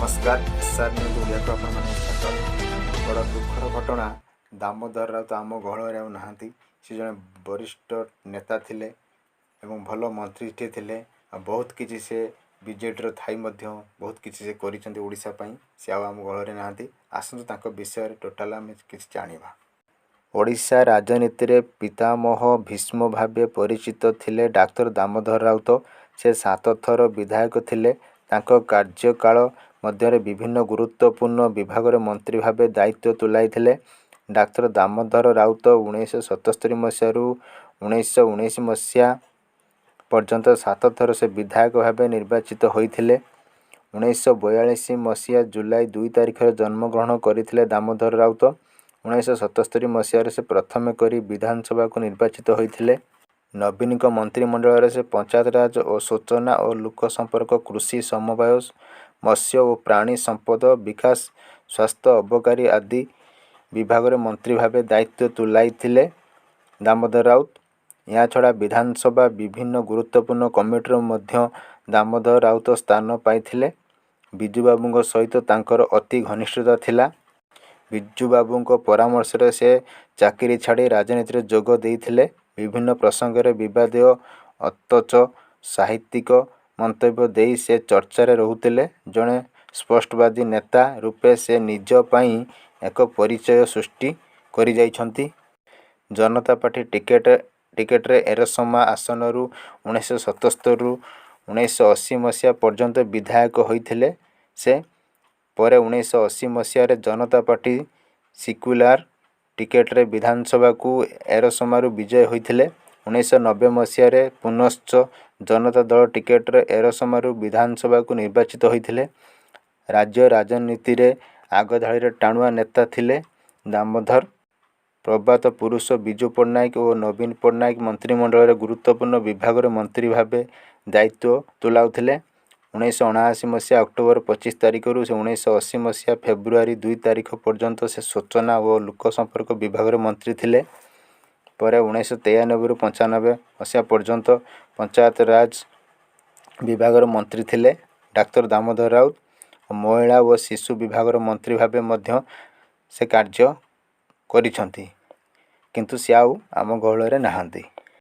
नमस्कार SR news Odia को आपण माने स्वागत। बड़ दुखर घटना दामोदर राउत आम गहଳରେ ଆଉ ନାହାନ୍ତି। से जड़े वरिष्ठ नेता थिले एवं भल मंत्री थिले। बहुत किसी से बीजेडी थाई बहुत किसी से करिसेंती ओडिशा पई। से आम गहଳରେ नाहांती। आसंतु तांको विषय टोटाल आम किछि जानिबा। ओडिशा राजनीति रे पितामह भीष्म भावे परिचित थिले डाक्टर दामोदर राउत। से 7 थर विधायक थिले। तांको कार्यकाल मध्य विभिन्न गुरुत्वपूर्ण विभाग मंत्री भावे दायित्व तुलाई। डाक्टर दामोदर राउत 1977 मसीह 1919 मसीहा पर्यंत 7 थर से विधायक भावे निर्वाचित होते। 1942 मसीहा जुलाई 2 तारिख जन्मग्रहण करते दामोदर राउत। 1977 मसीह से प्रथम करी विधानसभा को निर्वाचित होते। नवीन मंत्रिमंडल से पंचायत राज और सूचना और लोक संपर्क कृषि समवाय मत्स्य और प्राणी संपद विकास स्वास्थ्य अबकारी आदि विभाग मंत्री भावे दायित्व तुलाई दामोदर राउत। या छड़ा विधानसभा विभिन्न गुरुत्वपूर्ण कमिटी मध्य दामोदर राउत स्थान पाइथिले। बिजू बाबू सहित तांकर अति घनिष्ठता थिला। बिजू बाबू परामर्श से चाकरी छाड़ी राजनीति में जोग देइथिले। विभिन्न प्रसंग में विवादीय अथच साहित्यिक मंतव्य देई से चर्चा रे रहुतिले। जड़े स्पष्टवादी नेता रूपे से निज पई एक परिचय सृष्टि करि जाइछंती। जनता पार्टी टिकेट रे एरसमा आसन रु 1977 रु 1980 मसीहा पर्यंत विधायक होइथिले। से परे 1980 मसीह रे जनता पार्टी सिक्युलर टिकेट रे विधानसभा को एरसमा रु विजय होइथिले। 1990 मसीह रे पुनश्च जनता दल टिकेट रे एरसमा रु विधानसभा को निर्वाचित होइथिले। राज्य राजनीति रे आगधाड़ी रे टाणुआ नेता थिले दामोदर। प्रभात पुरुष बिजू पट्टनायक और नवीन पट्टनायक मंत्रिमंडल रे गुरुत्वपूर्ण विभाग रे मंत्री भावे दायित्व तुलाउथिले। 1979 मसीहा अक्टोबर 25 तारिख रु 1980 मसीहा फेब्रुआरी 2 तारिख पर्यंत से सूचना और लोक संपर्क विभाग रे मंत्री थिले। पर 1993 रु 95 मसीहा पर्यंत पंचायत राज विभाग रे मंत्री थिले डाक्टर दामोदर राउत। महिला और शिशु विभाग रे मंत्री भावे मध्य से कार्य करिसंती। किंतु से आउ आम गहଳରେ नाहांती।